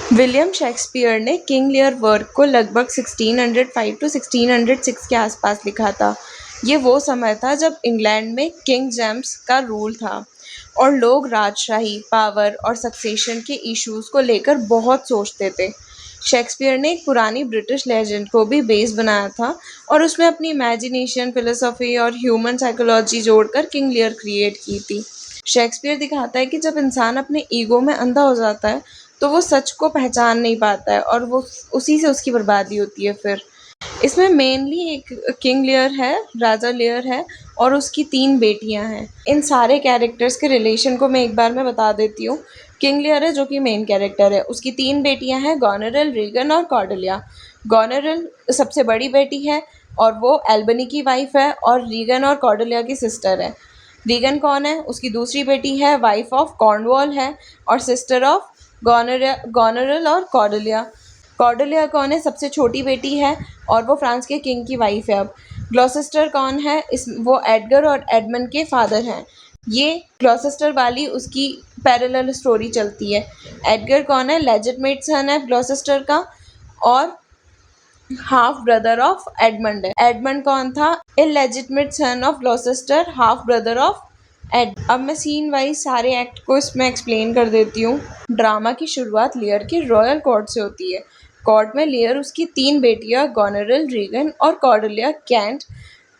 William Shakespeare ने King Lear work को लगभग 1605 टू 1606 के आसपास लिखा था। ये वो समय था जब इंग्लैंड में किंग जेम्स का रूल था और लोग राजशाही, पावर और सक्सेशन के इश्यूज को लेकर बहुत सोचते थे। शेक्सपियर ने एक पुरानी ब्रिटिश लेजेंड को भी बेस बनाया था और उसमें अपनी इमेजिनेशन, फिलोसफी और ह्यूमन साइकोलॉजी जोड़कर किंग लियर क्रिएट की थी। शेक्सपियर दिखाता है कि जब इंसान अपने ईगो में अंधा हो जाता है तो वो सच को पहचान नहीं पाता है और वो उसी से उसकी बर्बादी होती है। फिर इसमें मेनली एक किंग लियर है, राजा लियर है और उसकी 3 बेटियां हैं। इन सारे कैरेक्टर्स के रिलेशन को मैं एक बार में बता देती हूँ। किंग लियर है जो कि मेन कैरेक्टर है, उसकी 3 बेटियां हैं, गोनेरिल, रीगन और कॉर्डेलिया। गोनेरिल सबसे बड़ी बेटी है और वो एल्बनी की वाइफ है और रीगन और कॉर्डेलिया की सिस्टर है। रीगन कौन है? उसकी दूसरी बेटी है, वाइफ ऑफ कॉर्नवॉल है और सिस्टर ऑफ गोनेरिल और कॉर्डेलिया। कॉर्डेलिया कौन है? सबसे छोटी बेटी है और वो फ्रांस के किंग की वाइफ है। अब ग्लॉसेस्टर कौन है? वो एडगर और एडमंड के फादर हैं। ये ग्लॉसेस्टर वाली उसकी पैरेलल स्टोरी चलती है। एडगर कौन है? लेजिटमेट सन है ग्लॉसेस्टर का और हाफ ब्रदर ऑफ एडमंड है। एडमंड कौन था? Illegitimate son of Gloucester, half brother of Ed. अब मैं सीन वाइज सारे एक्ट को इसमें एक्सप्लेन कर देती हूँ। ड्रामा की शुरुआत लियर की रॉयल कोर्ट से होती है। कोर्ट में लियर, उसकी 3 बेटियां गोनेरिल, रीगन और कॉर्डेलिया, कैंट,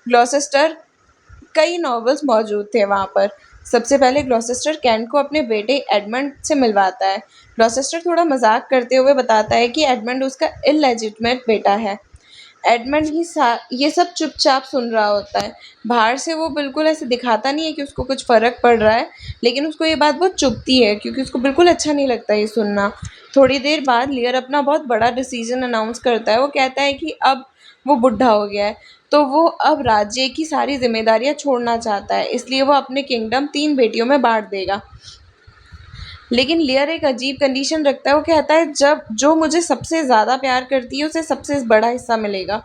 ग्लॉसेस्टर, कई नॉवेल्स मौजूद थे वहाँ पर। सबसे पहले ग्लॉसेस्टर कैंट को अपने बेटे एडमंड से मिलवाता है। ग्लॉसेस्टर थोड़ा मजाक करते हुए बताता है कि एडमंड उसका इलेजिटमेट बेटा है। एडमंड ये सब चुपचाप सुन रहा होता है। बाहर से वो बिल्कुल ऐसे दिखाता नहीं है कि उसको कुछ फ़र्क पड़ रहा है, लेकिन उसको ये बात बहुत चुभती है क्योंकि उसको बिल्कुल अच्छा नहीं लगता ये सुनना। थोड़ी देर बाद लियर अपना बहुत बड़ा डिसीजन अनाउंस करता है। वो कहता है कि अब वो बुढ़ा हो गया है, तो वो अब राज्य की सारी ज़िम्मेदारियाँ छोड़ना चाहता है, इसलिए वो अपने किंगडम 3 बेटियों में बाँट देगा। लेकिन लियर एक अजीब कंडीशन रखता है। वो कहता है जब जो मुझे सबसे ज़्यादा प्यार करती है उसे सबसे बड़ा हिस्सा मिलेगा।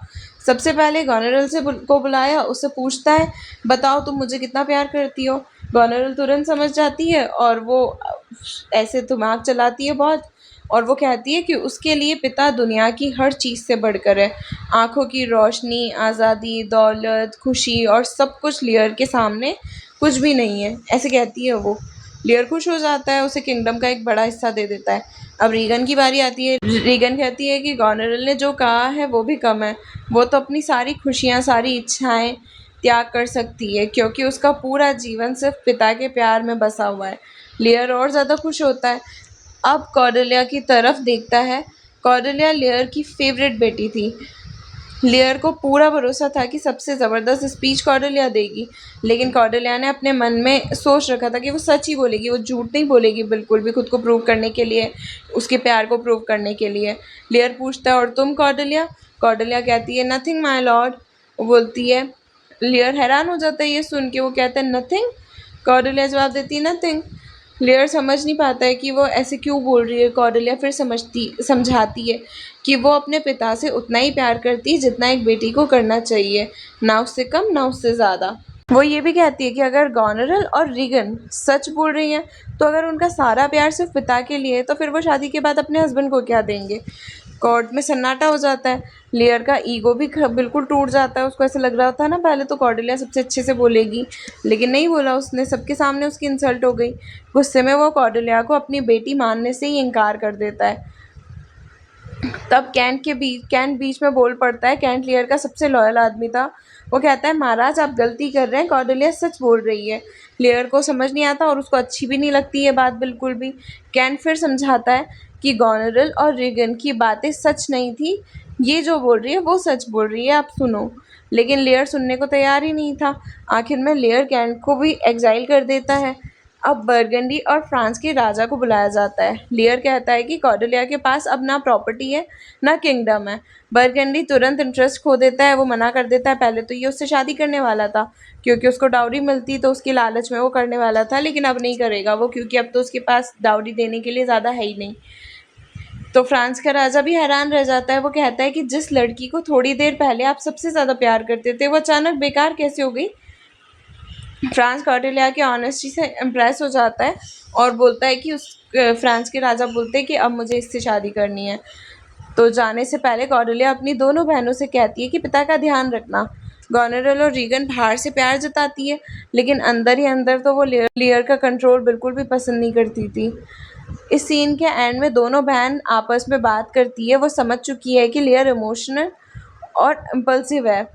सबसे पहले गोनेरिल को बुलाया, उससे पूछता है बताओ तुम मुझे कितना प्यार करती हो। गोनेरिल तुरंत समझ जाती है और वो ऐसे दिमाग चलाती है बहुत, और वो कहती है कि उसके लिए पिता दुनिया की हर चीज़ से बढ़कर है। आँखों की रोशनी, आज़ादी, दौलत, खुशी और सब कुछ लियर के सामने कुछ भी नहीं है, ऐसे कहती है वो। लियर खुश हो जाता है, उसे किंगडम का एक बड़ा हिस्सा दे देता है। अब रीगन की बारी आती है। रीगन कहती है कि गोनेरिल ने जो कहा है वो भी कम है। वो तो अपनी सारी खुशियाँ, सारी इच्छाएं त्याग कर सकती है क्योंकि उसका पूरा जीवन सिर्फ पिता के प्यार में बसा हुआ है। लियर और ज़्यादा खुश होता है। अब कॉर्डेलिया की तरफ देखता है। कॉर्डेलिया लियर की फेवरेट बेटी थी। लियर को पूरा भरोसा था कि सबसे ज़बरदस्त स्पीच कॉर्डेलिया देगी, लेकिन कॉर्डेलिया ने अपने मन में सोच रखा था कि वो सच ही बोलेगी, वो झूठ नहीं बोलेगी बिल्कुल भी, खुद को प्रूव करने के लिए, उसके प्यार को प्रूव करने के लिए। लियर पूछता है और तुम कॉर्डेलिया? कॉर्डेलिया कहती है नथिंग माय लॉर्ड। वो बोलती है। लियर हैरान हो जाता है ये सुन के, वो कहता है नथिंग। कॉर्डेलिया जवाब देती है नथिंग। लेयर समझ नहीं पाता है कि वो ऐसे क्यों बोल रही है। कॉर्डेलिया फिर समझाती है कि वो अपने पिता से उतना ही प्यार करती है जितना एक बेटी को करना चाहिए, ना उससे कम ना उससे ज़्यादा। वो ये भी कहती है कि अगर गोनेरिल और रीगन सच बोल रही हैं तो अगर उनका सारा प्यार सिर्फ पिता के लिए है तो फिर वो शादी के बाद अपने हस्बैंड को क्या देंगे। कोर्ट में सन्नाटा हो जाता है। लेयर का ईगो भी बिल्कुल टूट जाता है। उसको ऐसे लग रहा था ना पहले तो कॉर्डेलिया सबसे अच्छे से बोलेगी, लेकिन नहीं बोला उसने, सबके सामने उसकी इंसल्ट हो गई। गुस्से में वो कॉर्डेलिया को अपनी बेटी मानने से ही इनकार कर देता है। तब कैंट बीच में बोल पड़ता है। कैंट लियर का सबसे लॉयल आदमी था। वो कहता है महाराज आप गलती कर रहे हैं, कॉर्डेलिया सच बोल रही है। लियर को समझ नहीं आता और उसको अच्छी भी नहीं लगती ये बात बिल्कुल भी। कैंट फिर समझाता है कि गोनेरिल और रीगन की बातें सच नहीं थी, ये जो बोल रही है वो सच बोल रही है, आप सुनो। लेकिन लेयर सुनने को तैयार ही नहीं था। आखिर में लेयर कैंट को भी एग्जाइल कर देता है। अब बर्गंडी और फ्रांस के राजा को बुलाया जाता है। लियर कहता है कि कॉर्डेलिया के पास अब ना प्रॉपर्टी है ना किंगडम है। बर्गंडी तुरंत इंटरेस्ट खो देता है, वो मना कर देता है। पहले तो ये उससे शादी करने वाला था क्योंकि उसको डाउरी मिलती तो उसकी लालच में वो करने वाला था, लेकिन अब नहीं करेगा वो क्योंकि अब तो उसके पास डाउरी देने के लिए ज़्यादा है ही नहीं। तो फ्रांस का राजा भी हैरान रह जाता है। वो कहता है कि जिस लड़की को थोड़ी देर पहले आप सबसे ज़्यादा प्यार करते थे वो अचानक बेकार कैसे हो गई। फ्रांस कॉर्डेलिया की ऑनेस्टी से इम्प्रेस हो जाता है और बोलता है कि फ्रांस के राजा बोलते हैं कि अब मुझे इससे शादी करनी है। तो जाने से पहले कॉर्डेलिया अपनी दोनों बहनों से कहती है कि पिता का ध्यान रखना। गॉनेरल और रीगन बाहर से प्यार जताती है, लेकिन अंदर ही अंदर तो वो लियर का कंट्रोल बिल्कुल भी पसंद नहीं करती थी। इस सीन के एंड में दोनों बहन आपस में बात करती है। वो समझ चुकी है कि लियर इमोशनल और इम्पल्सिव है।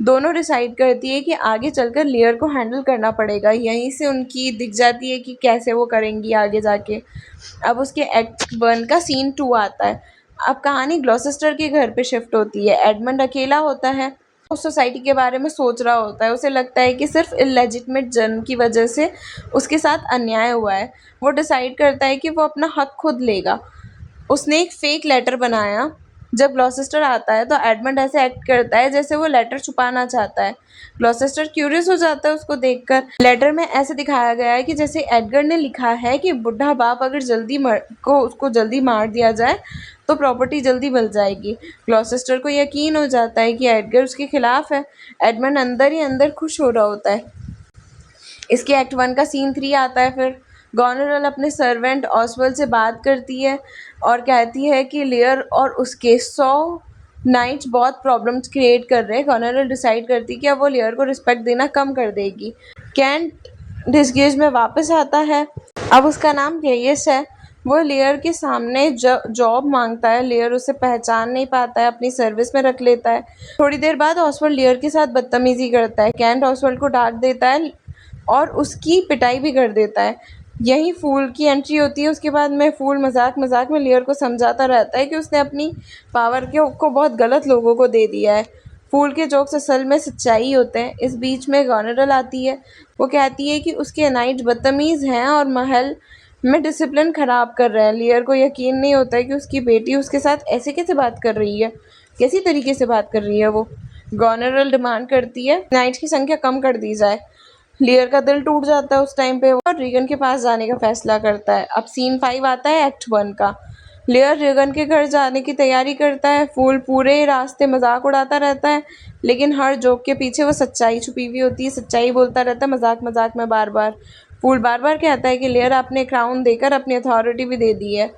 दोनों डिसाइड करती है कि आगे चलकर लियर को हैंडल करना पड़ेगा। यहीं से उनकी दिख जाती है कि कैसे वो करेंगी आगे जाके। अब उसके एक्ट 1 का सीन 2 आता है। अब कहानी ग्लॉसेस्टर के घर पे शिफ्ट होती है। एडमंड अकेला होता है। उस सोसाइटी के बारे में सोच रहा होता है। उसे लगता है कि सिर्फ इलेजिटिमेट जन्म की वजह से उसके साथ अन्याय हुआ है। वो डिसाइड करता है कि वो अपना हक खुद लेगा। उसने एक फेक लेटर बनाया। जब ग्लॉसेस्टर आता है तो एडमंड ऐसे एक्ट करता है जैसे वो लेटर छुपाना चाहता है। ग्लॉसेस्टर क्यूरियस हो जाता है उसको देखकर। लेटर में ऐसे दिखाया गया है कि जैसे एडगर ने लिखा है कि बुढ़ा बाप अगर उसको जल्दी मार दिया जाए तो प्रॉपर्टी जल्दी मिल जाएगी। ग्लॉसेस्टर को यकीन हो जाता है कि एडगर उसके खिलाफ है। एडमंड अंदर ही अंदर खुश हो रहा होता है। इसके एक्ट 1 का सीन 3 आता है फिर। गॉनरल अपने सर्वेंट ऑसवेल्ड से बात करती है और कहती है कि लियर और उसके 100 नाइट्स बहुत प्रॉब्लम्स क्रिएट कर रहे हैं। गॉनरल डिसाइड करती है कि अब वो लियर को रिस्पेक्ट देना कम कर देगी। कैंट डिसगेज में वापस आता है। अब उसका नाम रेयस है। वो लियर के सामने जॉब मांगता है। लियर उसे पहचान नहीं पाता है, अपनी सर्विस में रख लेता है। थोड़ी देर बाद ऑसवेल्ड लियर के साथ बदतमीजी करता है। कैंट ऑसवेल्ड को डांट देता है और उसकी पिटाई भी कर देता है। यहीं फूल की एंट्री होती है। उसके बाद में फूल मजाक मजाक में लियर को समझाता रहता है कि उसने अपनी पावर को बहुत गलत लोगों को दे दिया है। फूल के जोक्स असल में सच्चाई होते हैं। इस बीच में गॉनरल आती है। वो कहती है कि उसके नाइट बदतमीज़ हैं और महल में डिसिप्लिन ख़राब कर रहे हैं। लियर को यकीन नहीं होता है कि उसकी बेटी उसके साथ ऐसे कैसे बात कर रही है, कैसी तरीके से बात कर रही है वो। गॉनरल डिमांड करती है नाइट्स की संख्या कम कर दी जाए। लियर का दिल टूट जाता है उस टाइम पे और रीगन के पास जाने का फैसला करता है। अब सीन 5 आता है एक्ट 1 का। लियर रीगन के घर जाने की तैयारी करता है। फूल पूरे रास्ते मजाक उड़ाता रहता है, लेकिन हर जोक के पीछे वो सच्चाई छुपी हुई होती है। सच्चाई बोलता रहता है मजाक मजाक में बार बार। फूल बार बार कहता है कि लियर आपने क्राउन देकर अपनी अथॉरिटी भी दे दी है।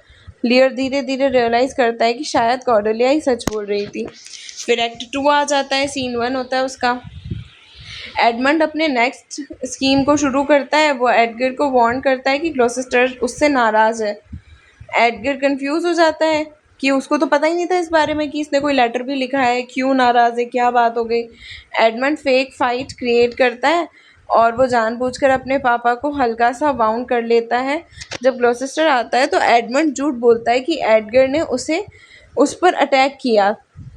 लियर धीरे धीरे रियलाइज़ करता है कि शायद कॉर्डेलिया ही सच बोल रही थी। फिर एक्ट 2 आ जाता है। सीन 1 होता है उसका। एडमंड अपने नेक्स्ट स्कीम को शुरू करता है। वो एडगर को वार्न करता है कि ग्लॉसेस्टर उससे नाराज़ है। एडगर कंफ्यूज हो जाता है कि उसको तो पता ही नहीं था इस बारे में कि इसने कोई लेटर भी लिखा है, क्यों नाराज़ है, क्या बात हो गई। एडमंड फेक फाइट क्रिएट करता है और वो जानबूझकर अपने पापा को हल्का सा वाउंड कर लेता है। जब ग्लॉसेस्टर आता है तो एडमंड झूठ बोलता है कि एडगर ने उस पर अटैक किया।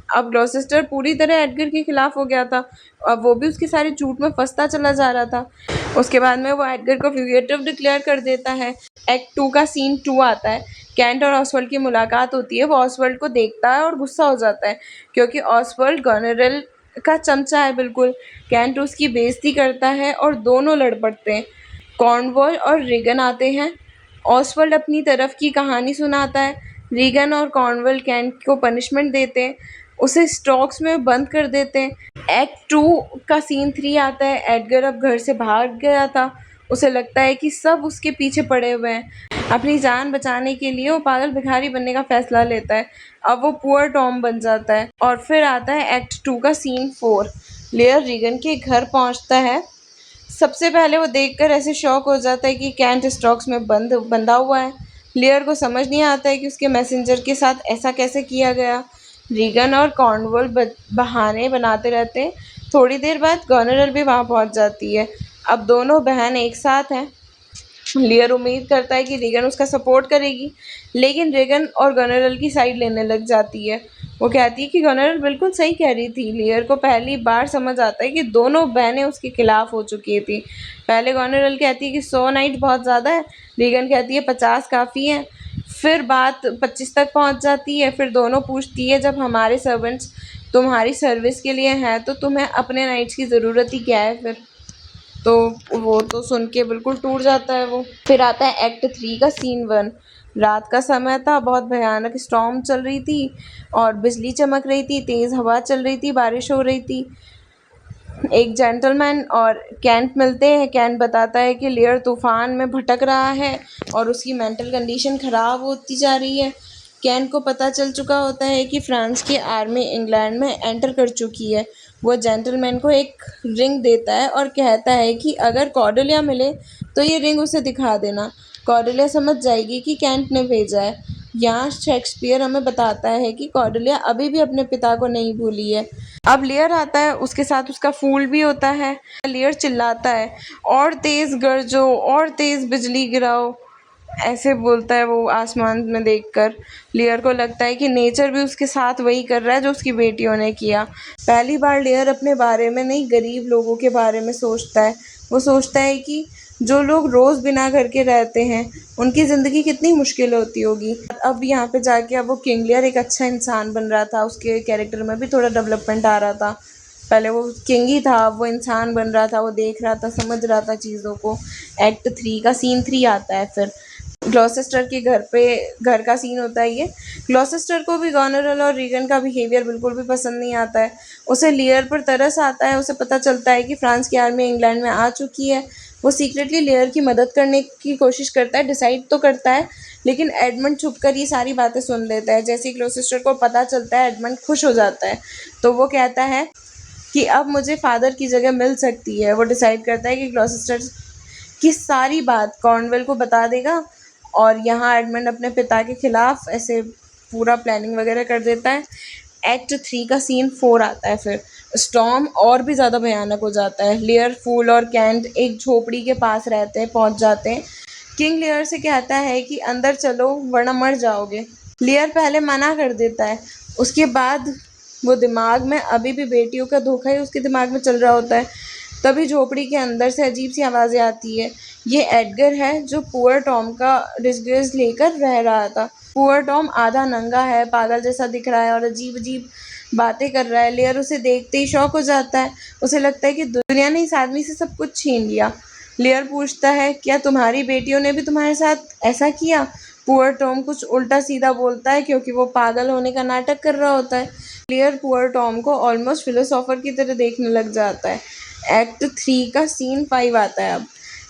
अब ग्लॉसेस्टर पूरी तरह एडगर के खिलाफ हो गया था। अब वो भी उसके सारे झूठ में फंसता चला जा रहा था। उसके बाद में वो एडगर को फ्यूगिटिव डिक्लेयर कर देता है। एक्ट 2 का सीन 2 आता है। कैंट और ऑसवर्ल्ड की मुलाकात होती है। वो ऑसवर्ल्ड को देखता है और गुस्सा हो जाता है क्योंकि ऑसवर्ल्ड गॉनरल का चमचा है बिल्कुल। कैंट उसकी बेइज्जती करता है और दोनों लड़ पड़ते हैं। कॉर्नवॉल और रीगन आते हैं। ऑसवर्ल्ड अपनी तरफ की कहानी सुनाता है। रीगन और कॉर्नवॉल कैंट को पनिशमेंट देते हैं, उसे स्टॉक्स में बंद कर देते हैं। एक्ट 2 का सीन 3 आता है। एडगर अब घर से भाग गया था। उसे लगता है कि सब उसके पीछे पड़े हुए हैं। अपनी जान बचाने के लिए वो पागल भिखारी बनने का फैसला लेता है। अब वो पुअर टॉम बन जाता है। और फिर आता है एक्ट 2 का सीन 4। लेयर रीगन के घर पहुंचता है। सबसे पहले वो देखकर ऐसे शॉक हो जाता है कि कैंट स्टॉक्स में बंधा हुआ है। लेयर को समझ नहीं आता है कि उसके मैसेंजर के साथ ऐसा कैसे किया गया। रीगन और कॉर्नवॉल बहाने बनाते रहते हैं। थोड़ी देर बाद गॉनरल भी वहाँ पहुँच जाती है। अब दोनों बहन एक साथ हैं। लियर उम्मीद करता है कि रीगन उसका सपोर्ट करेगी, लेकिन रीगन और गॉनरल की साइड लेने लग जाती है। वो कहती है कि गॉनरल बिल्कुल सही कह रही थी। लियर को पहली बार समझ आता है कि दोनों बहनें उसके खिलाफ हो चुकी थी। पहले गॉनरल कहती है कि 100 नाइट बहुत ज़्यादा है। रीगन कहती है 50 काफ़ी है। फिर बात 25 तक पहुंच जाती है। फिर दोनों पूछती है जब हमारे सर्वेंट्स तुम्हारी सर्विस के लिए हैं तो तुम्हें अपने नाइट्स की ज़रूरत ही क्या है फिर। तो वो तो सुन के बिल्कुल टूट जाता है वो। फिर आता है एक्ट 3 का सीन 1। रात का समय था। बहुत भयानक स्टॉर्म चल रही थी और बिजली चमक रही थी, तेज़ हवा चल रही थी, बारिश हो रही थी। एक जेंटलमैन और कैंट मिलते हैं। कैंट बताता है कि लियर तूफान में भटक रहा है और उसकी मेंटल कंडीशन ख़राब होती जा रही है। कैंट को पता चल चुका होता है कि फ्रांस की आर्मी इंग्लैंड में एंटर कर चुकी है। वो जेंटलमैन को एक रिंग देता है और कहता है कि अगर कॉर्डेलिया मिले तो ये रिंग उसे दिखा देना। कॉर्डेलिया समझ जाएगी कि कैंट ने भेजा है। यहाँ शेक्सपियर हमें बताता है कि कॉर्डेलिया अभी भी अपने पिता को नहीं भूली है। अब लियर आता है, उसके साथ उसका फूल भी होता है। लियर चिल्लाता है, और तेज गरजो और तेज बिजली गिराओ, ऐसे बोलता है वो आसमान में देखकर। लियर को लगता है कि नेचर भी उसके साथ वही कर रहा है जो उसकी बेटियों ने किया। पहली बार लियर अपने बारे में नहीं, गरीब लोगों के बारे में सोचता है। वो सोचता है कि जो लोग रोज़ बिना घर के रहते हैं उनकी ज़िंदगी कितनी मुश्किल होती होगी। अब यहाँ पे जाके अब वो किंग लियर एक अच्छा इंसान बन रहा था। उसके कैरेक्टर में भी थोड़ा डेवलपमेंट आ रहा था। पहले वो किंग ही था, अब वो इंसान बन रहा था। वो देख रहा था, समझ रहा था चीज़ों को। एक्ट 3 का सीन 3 आता है फिर। ग्लॉसेस्टर के घर का सीन होता है ये। ग्लॉसेस्टर को भी गॉनरल और रीगन का बिहेवियर बिल्कुल भी पसंद नहीं आता है। उसे लियर पर तरस आता है। उसे पता चलता है कि फ्रांस की आर्मी इंग्लैंड में आ चुकी है। वो सीक्रेटली लियर की मदद करने की कोशिश करता है, डिसाइड तो करता है, लेकिन एडमंड छुपकर ये सारी बातें सुन लेता है। जैसे ही ग्लॉसेस्टर को पता चलता है, एडमंड खुश हो जाता है। तो वो कहता है कि अब मुझे फादर की जगह मिल सकती है। वो डिसाइड करता है कि ग्लॉसेस्टर की सारी बात कॉर्नवेल को बता देगा, और यहाँ एडमंड अपने पिता के खिलाफ ऐसे पूरा प्लानिंग वगैरह कर देता है। एक्ट 3 का सीन 4 आता है फिर। स्टॉर्म और भी ज़्यादा भयानक हो जाता है। लियर, फूल और कैंट एक झोपड़ी के पास रहते हैं, पहुंच जाते हैं। किंग लियर से कहता है कि अंदर चलो वरना मर जाओगे। लियर पहले मना कर देता है। उसके बाद वो दिमाग में अभी भी बेटियों का धोखा ही उसके दिमाग में चल रहा होता है। तभी झोपड़ी के अंदर से अजीब सी आवाज़ें आती है। ये एडगर है जो पुअर टॉम का डिस्ग्रेस लेकर रह रहा था। पुअर टॉम आधा नंगा है, पागल जैसा दिख रहा है और अजीब अजीब बातें कर रहा है। लेयर उसे देखते ही शॉक हो जाता है। उसे लगता है कि दुनिया ने इस आदमी से सब कुछ छीन लिया। लेयर पूछता है, क्या तुम्हारी बेटियों ने भी तुम्हारे साथ ऐसा किया? पुअर टॉम कुछ उल्टा सीधा बोलता है क्योंकि वो पागल होने का नाटक कर रहा होता है। लेयर पुअर टॉम को ऑलमोस्ट फिलोसोफर की तरह देखने लग जाता है। एक्ट 3 का सीन 5 आता है अब।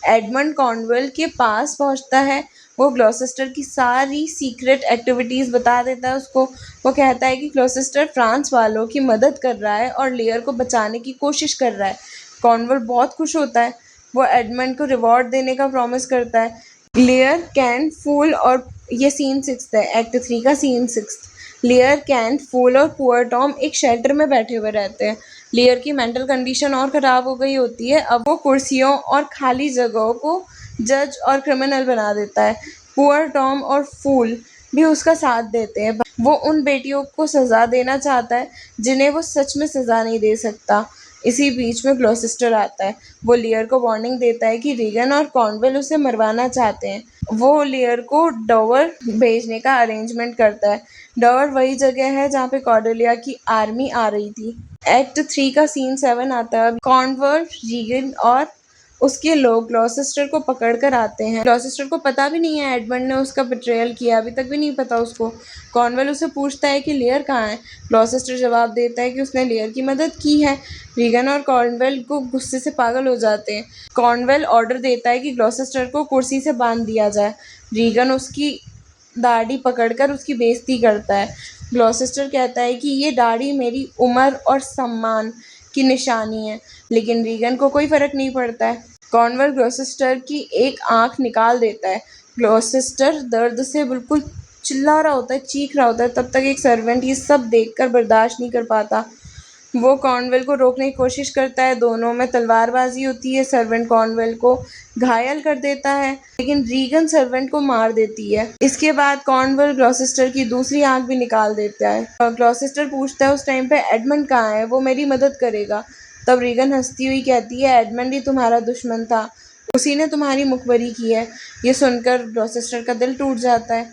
एडमंड कॉर्नवेल के पास पहुंचता है। वो ग्लॉसेस्टर की सारी सीक्रेट एक्टिविटीज़ बता देता है उसको। वो कहता है कि ग्लॉसेस्टर फ्रांस वालों की मदद कर रहा है और लेयर को बचाने की कोशिश कर रहा है। कॉर्नवेल बहुत खुश होता है। वो एडमंड को रिवॉर्ड देने का प्रॉमिस करता है। लेयर, कैन, फूल और ये सीन 6 है, एक्ट 3 का सीन 6। लेयर, कैन, फूल और पुअर टॉम एक शेल्टर में बैठे हुए रहते हैं। लेयर की मेंटल कंडीशन और ख़राब हो गई होती है। अब वो कुर्सियों और खाली जगहों को जज और क्रिमिनल बना देता है। पुअर टॉम और फूल भी उसका साथ देते हैं। वो उन बेटियों को सज़ा देना चाहता है जिन्हें वो सच में सज़ा नहीं दे सकता। इसी बीच में ग्लॉसेस्टर आता है। वो लियर को वार्निंग देता है कि रीगन और कॉर्नवेल उसे मरवाना चाहते हैं। वो लियर को डॉवर भेजने का अरेंजमेंट करता है। डॉवर वही जगह है जहाँ पे कॉर्डेलिया की आर्मी आ रही थी। एक्ट 3 का सीन 7 आता है। कॉर्नवेल, रीगन और उसके लोग ग्लॉसेस्टर को पकड़ कर आते हैं। ग्लॉसेस्टर को पता भी नहीं है एडमंड ने उसका बिट्रेयल किया, अभी तक भी नहीं पता उसको। कॉर्नवेल उसे पूछता है कि लेयर कहाँ है। ग्लॉसेस्टर जवाब देता है कि उसने लेयर की मदद की है। रीगन और कॉर्नवेल को गुस्से से पागल हो जाते हैं। कॉर्नवेल ऑर्डर देता है कि ग्लॉसेस्टर को कुर्सी से बांध दिया जाए। रीगन उसकी दाढ़ी पकड़कर उसकी बेइज्जती करता है। ग्लॉसेस्टर कहता है कि ये दाढ़ी मेरी उम्र और सम्मान की निशानी है, लेकिन रीगन को कोई फ़र्क नहीं पड़ता है। कॉर्नवेल ग्लॉसेस्टर की एक आंख निकाल देता है। ग्लॉसेस्टर दर्द से बिल्कुल चिल्ला रहा होता है, चीख रहा होता है। तब तक एक सर्वेंट ये सब देखकर बर्दाश्त नहीं कर पाता। वो कॉर्नवेल को रोकने की कोशिश करता है। दोनों में तलवारबाजी होती है। सर्वेंट कॉर्नवेल को घायल कर देता है, लेकिन रीगन सर्वेंट को मार देती है। इसके बाद कॉर्नवेल ग्लॉसेस्टर की दूसरी आंख भी निकाल देता है। ग्लॉसेस्टर पूछता है उस टाइम पे एडमंड कहाँ है, वो मेरी मदद करेगा। तब रीगन हंसती हुई कहती है, एडमंड ही तुम्हारा दुश्मन था, उसी ने तुम्हारी मुखबरी की है। ये सुनकर ग्लॉसेस्टर का दिल टूट जाता है।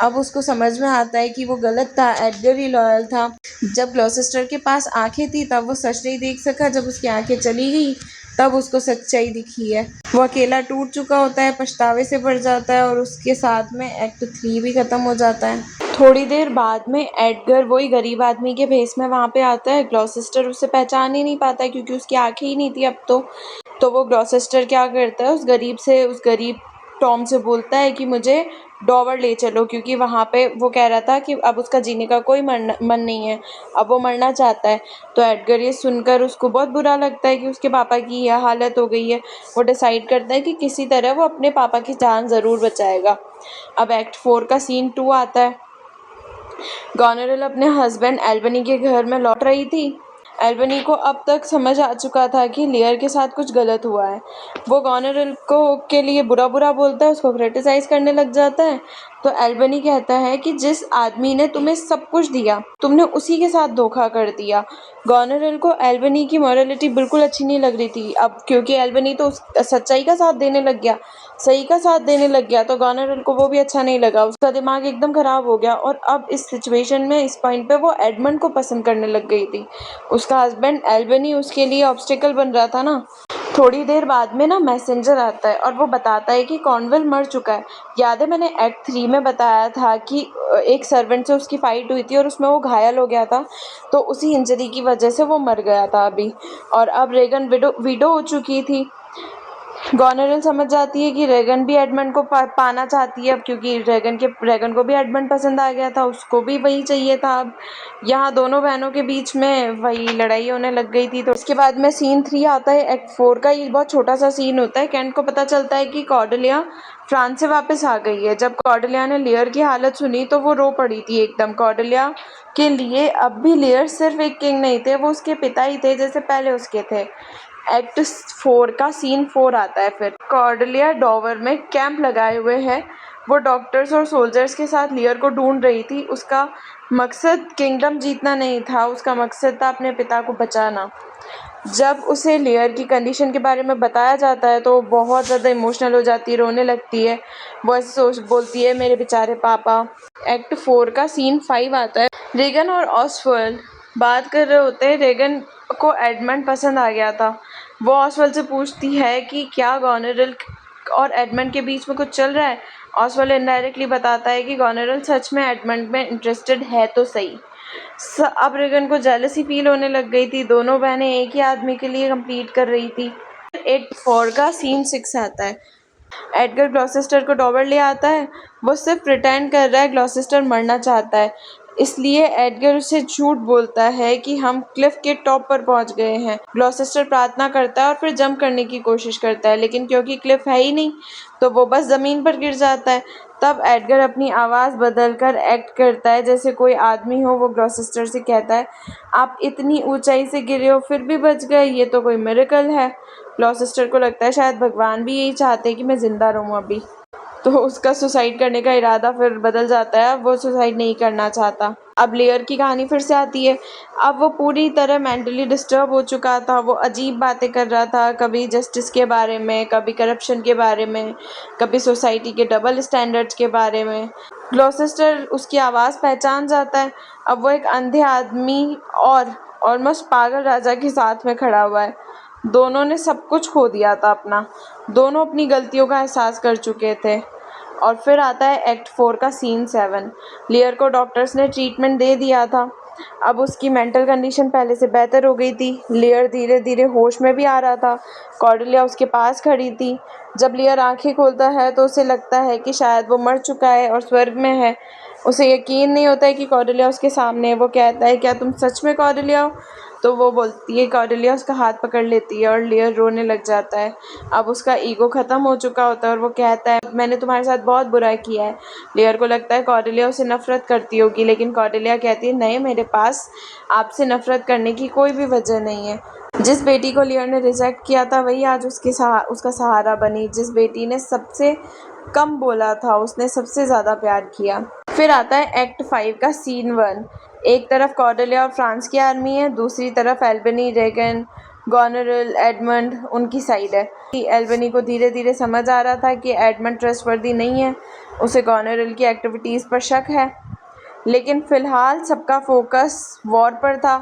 अब उसको समझ में आता है कि वो गलत था, एडगर ही लॉयल था। जब ग्लॉसेस्टर के पास आंखें थी तब वो सच नहीं देख सका। जब उसकी आंखें चली गई तब उसको सच्चाई दिखी है। वो अकेला टूट चुका होता है, पछतावे से भर जाता है और उसके साथ में एक्ट 3 भी ख़त्म हो जाता है। थोड़ी देर बाद में एडगर वही गरीब आदमी के भेस में वहाँ पे आता है। ग्लॉसेस्टर उसे पहचान ही नहीं पाता क्योंकि उसकी आंखें ही नहीं थी अब तो वो ग्लॉसेस्टर क्या करता है, उस गरीब टॉम से बोलता है कि मुझे डॉवर ले चलो, क्योंकि वहाँ पे वो कह रहा था कि अब उसका जीने का कोई मन नहीं है, अब वो मरना चाहता है। तो एडगर ये सुनकर उसको बहुत बुरा लगता है कि उसके पापा की यह हालत हो गई है। वो डिसाइड करता है कि किसी तरह वो अपने पापा की जान ज़रूर बचाएगा। अब एक्ट 4 का सीन 2 आता है। गॉनरेल अपने हस्बैंड एल्बनी के घर में लौट रही थी। एल्बनी को अब तक समझ आ चुका था कि लियर के साथ कुछ गलत हुआ है। वो गॉनरेल को के लिए बुरा बोलता है, उसको क्रिटिसाइज करने लग जाता है। तो एल्बनी कहता है कि जिस आदमी ने तुम्हें सब कुछ दिया, तुमने उसी के साथ धोखा कर दिया। गॉनरेल को एल्बनी की मॉरलिटी बिल्कुल अच्छी नहीं लग रही थी अब, क्योंकि एल्बनी तो सच्चाई का साथ देने लग गया, सही का साथ देने लग गया, तो गॉनरेल को वो भी अच्छा नहीं लगा। उसका दिमाग एकदम खराब हो गया और अब इस सिचुएशन में, इस पॉइंट पे वो एडमंड को पसंद करने लग गई थी। उसका हस्बैंड एल्बनी उसके लिए ऑब्स्टिकल बन रहा था ना। थोड़ी देर बाद में ना मैसेंजर आता है और वो बताता है कि कॉर्नवेल मर चुका है। याद है मैंने एक्ट 3 में बताया था कि एक सर्वेंट से उसकी फाइट हुई थी और उसमें वो घायल हो गया था, तो उसी इंजरी की वजह से वो मर गया था अभी। और अब रेगन विडो हो चुकी थी। गॉनरेल समझ जाती है कि रेगन भी एडमंड को पाना चाहती है अब, क्योंकि रेगन को भी एडमंड पसंद आ गया था, उसको भी वही चाहिए था। अब यहाँ दोनों बहनों के बीच में वही लड़ाई होने लग गई थी। तो इसके बाद में सीन 3 आता है एक्ट 4 का। ये बहुत छोटा सा सीन होता है। केंट को पता चलता है कि कॉर्डेलिया फ्रांस से वापस आ गई है। जब कॉर्डेलिया ने लियर की हालत सुनी तो वो रो पड़ी थी एकदम। कॉर्डेलिया के लिए अब भी लियर सिर्फ एक किंग नहीं थे, वो उसके पिता ही थे जैसे पहले उसके थे। एक्ट 4 का सीन 4 आता है। फिर कॉर्डेलिया डॉवर में कैंप लगाए हुए है। वो डॉक्टर्स और सोल्जर्स के साथ लियर को ढूंढ रही थी। उसका मकसद किंगडम जीतना नहीं था, उसका मकसद था अपने पिता को बचाना। जब उसे लियर की कंडीशन के बारे में बताया जाता है तो वो बहुत ज़्यादा इमोशनल हो जाती है, रोने लगती है। वो ऐसे बोलती है, मेरे बेचारे पापा। एक्ट 4 का सीन 5 आता है। रेगन और ऑसवर्ल्ड बात कर रहे होते हैं। रेगन को एडमंड पसंद आ गया था। वो ऑसवर्ल्ड से पूछती है कि क्या गॉनरेल और एडमंड के बीच में कुछ चल रहा है। ऑसवर्ल्ड इनडायरेक्टली बताता है कि गॉनरेल सच में एडमंड में इंटरेस्टेड है तो सही। अब रेगन को जेलसी फील होने लग गई थी। दोनों बहनें एक ही आदमी के लिए कंप्लीट कर रही थी। एक्ट 4 का सीन 6 आता है। एडगर ग्लॉसेस्टर को डॉवर ले आता है। वो सिर्फ प्रिटेंड कर रहा है, ग्लॉसेस्टर मरना चाहता है, इसलिए एडगर उसे झूठ बोलता है कि हम क्लिफ के टॉप पर पहुंच गए हैं। ग्लॉसेस्टर प्रार्थना करता है और फिर जंप करने की कोशिश करता है, लेकिन क्योंकि क्लिफ है ही नहीं तो वो बस ज़मीन पर गिर जाता है। तब एडगर अपनी आवाज़ बदलकर एक्ट करता है जैसे कोई आदमी हो। वो ग्लॉसेस्टर से कहता है, आप इतनी ऊंचाई से गिरे हो फिर भी बच गए, ये तो कोई मिरेकल है। ग्लॉसेस्टर को लगता है शायद भगवान भी यही चाहते हैं कि मैं ज़िंदा रहूं अभी। तो उसका सुसाइड करने का इरादा फिर बदल जाता है। वो सुसाइड नहीं करना चाहता। अब लेयर की कहानी फिर से आती है। अब वो पूरी तरह मेंटली डिस्टर्ब हो चुका था। वो अजीब बातें कर रहा था, कभी जस्टिस के बारे में, कभी करप्शन के बारे में, कभी सोसाइटी के डबल स्टैंडर्ड्स के बारे में। ग्लॉसेस्टर उसकी आवाज़ पहचान जाता है। अब वो एक अंधे आदमी और ऑलमोस्ट पागल राजा के साथ में खड़ा हुआ है। दोनों ने सब कुछ खो दिया था अपना। दोनों अपनी गलतियों का एहसास कर चुके थे। और फिर आता है एक्ट 4 का सीन 7। लियर को डॉक्टर्स ने ट्रीटमेंट दे दिया था। अब उसकी मेंटल कंडीशन पहले से बेहतर हो गई थी। लियर धीरे धीरे होश में भी आ रहा था। कॉर्डेलिया उसके पास खड़ी थी। जब लियर आंखें खोलता है तो उसे लगता है कि शायद वो मर चुका है और स्वर्ग में है। उसे यकीन नहीं होता है कि कॉर्डेलिया उसके सामने है। वो कहता है, क्या तुम सच में कॉर्डेलिया हो? तो वो बोलती है, कॉर्डेलिया उसका हाथ पकड़ लेती है और लियर रोने लग जाता है। अब उसका ईगो ख़त्म हो चुका होता है और वो कहता है, मैंने तुम्हारे साथ बहुत बुरा किया है। लियर को लगता है कॉर्डेलिया उसे नफ़रत करती होगी, लेकिन कॉर्डेलिया कहती है, नहीं, मेरे पास आपसे नफ़रत करने की कोई भी वजह नहीं है। जिस बेटी को लियर ने रिजेक्ट किया था वही आज उसका सहारा बनी। जिस बेटी ने सबसे कम बोला था उसने सबसे ज़्यादा प्यार किया। फिर आता है एक्ट 5 का सीन 1। एक तरफ कॉर्डेलिया और फ्रांस की आर्मी है, दूसरी तरफ एल्बनी, रेगन, गॉनरेल, एडमंड उनकी साइड है। एल्बनी को धीरे धीरे समझ आ रहा था कि एडमंड ट्रस्टवर्दी नहीं है। उसे गॉनरेल की एक्टिविटीज़ पर शक है, लेकिन फ़िलहाल सबका फोकस वॉर पर था।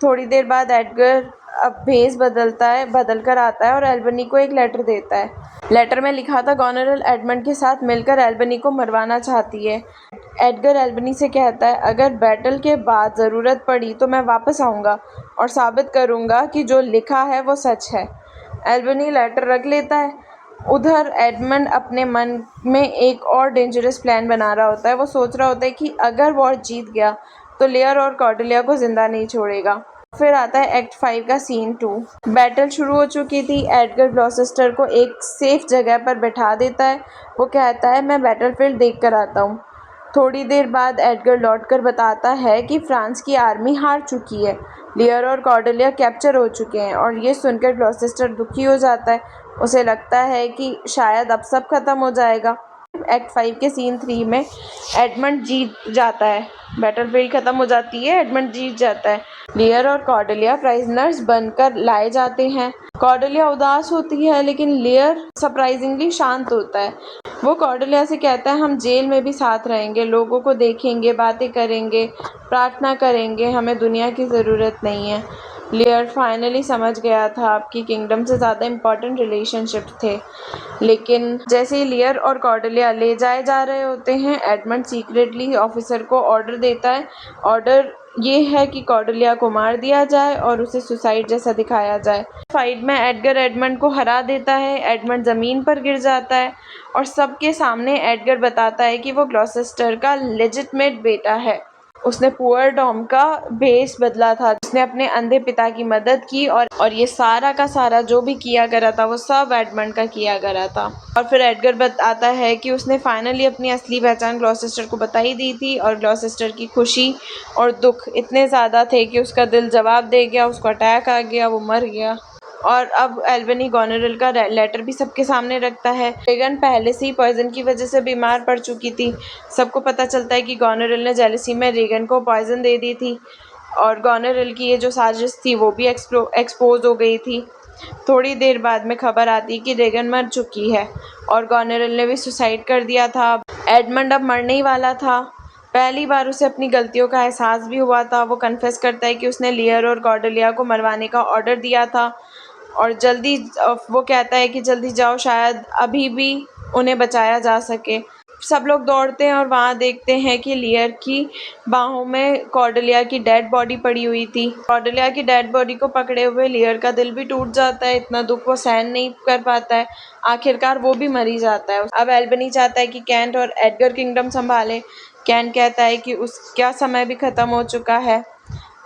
थोड़ी देर बाद एडगर अब भेस बदल कर आता है और एल्बनी को एक लेटर देता है। लेटर में लिखा था, गोनेरिल एडमंड के साथ मिलकर एल्बनी को मरवाना चाहती है। एडगर एल्बनी से कहता है, अगर बैटल के बाद ज़रूरत पड़ी तो मैं वापस आऊँगा और साबित करूँगा कि जो लिखा है वो सच है। एल्बनी लेटर रख लेता है। उधर एडमंड अपने मन में एक और डेंजरस प्लान बना रहा होता है। वो सोच रहा होता है कि अगर वॉर जीत गया तो लेयर और कॉर्डेलिया को जिंदा नहीं छोड़ेगा। फिर आता है एक्ट 5 का सीन 2। बैटल शुरू हो चुकी थी। एडगर ग्लॉसेस्टर को एक सेफ जगह पर बैठा देता है। वो कहता है, मैं बैटलफील्ड देख कर आता हूँ। थोड़ी देर बाद एडगर लौटकर बताता है कि फ्रांस की आर्मी हार चुकी है, लियर और कॉर्डेलिया कैप्चर हो चुके हैं। और ये सुनकर ग्लॉसेस्टर दुखी हो जाता है। उसे लगता है कि शायद अब सब खत्म हो जाएगा। एक्ट 5 के सीन 3 में एडमंड जीत जाता है। बैटलफील्ड खत्म हो जाती है, एडमंड जीत जाता है। लियर और कॉर्डेलिया प्राइजनर्स बनकर लाए जाते हैं। कॉर्डेलिया उदास होती है लेकिन लियर सरप्राइजिंगली शांत होता है। वो कॉर्डेलिया से कहता है, हम जेल में भी साथ रहेंगे, लोगों को देखेंगे, बातें करेंगे, प्रार्थना करेंगे, हमें दुनिया की ज़रूरत नहीं है। लियर फाइनली समझ गया था आपकी किंगडम से ज़्यादा इम्पॉर्टेंट रिलेशनशिप थे। लेकिन जैसे ही लियर और कॉर्डेलिया ले जाए जा रहे होते हैं, एडमंड सीक्रेटली ऑफिसर को ऑर्डर देता है। ऑर्डर ये है कि कॉर्डेलिया को मार दिया जाए और उसे सुसाइड जैसा दिखाया जाए। फाइट में एडगर एडमंड को हरा देता है। एडमंड ज़मीन पर गिर जाता है और सबके सामने एडगर बताता है कि वो ग्लॉसेस्टर का लेजिटमेट बेटा है। उसने पुअर टॉम का भेष बदला था। उसने अपने अंधे पिता की मदद की और ये सारा का सारा जो भी किया करा था वो सब एडमंड का किया करा था। और फिर एडगर बताता है कि उसने फाइनली अपनी असली पहचान ग्लॉसेस्टर को बता ही दी थी और ग्लॉसेस्टर की खुशी और दुख इतने ज़्यादा थे कि उसका दिल जवाब दे गया, उसको अटैक आ गया, वो मर गया। और अब एल्बनी गोनेरिल का लेटर भी सबके सामने रखता है। रेगन पहले से ही पॉइजन की वजह से बीमार पड़ चुकी थी। सबको पता चलता है कि गोनेरिल ने जेलसी में रेगन को पॉइजन दे दी थी और गोनेरिल की ये जो साजिश थी वो भी एक्सपोज हो गई थी। थोड़ी देर बाद में खबर आती कि रेगन मर चुकी है और गोनेरिल ने भी सुसाइड कर दिया था। एडमंड अब मरने ही वाला था। पहली बार उसे अपनी गलतियों का एहसास भी हुआ था। वो कन्फेस करता है कि उसने लियर और कॉर्डेलिया को मरवाने का ऑर्डर दिया था और जल्दी वो कहता है कि जल्दी जाओ, शायद अभी भी उन्हें बचाया जा सके। सब लोग दौड़ते हैं और वहाँ देखते हैं कि लियर की बाहों में कॉर्डेलिया की डेड बॉडी पड़ी हुई थी। कॉर्डेलिया की डेड बॉडी को पकड़े हुए लियर का दिल भी टूट जाता है। इतना दुख वो सहन नहीं कर पाता है। आखिरकार वो भी मर ही जाता है। अब एल्बनी चाहता है कि कैंट और एडगर किंगडम संभाले। कैंट कहता है कि उसका समय भी खत्म हो चुका है।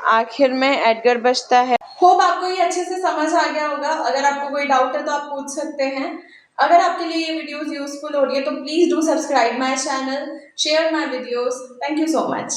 आखिर में एडगर बचता है। होप आपको ये अच्छे से समझ आ गया होगा। अगर आपको कोई डाउट है तो आप पूछ सकते हैं। अगर आपके लिए ये वीडियोस यूजफुल हो रही है तो please do subscribe my channel, share my videos. Thank you so much.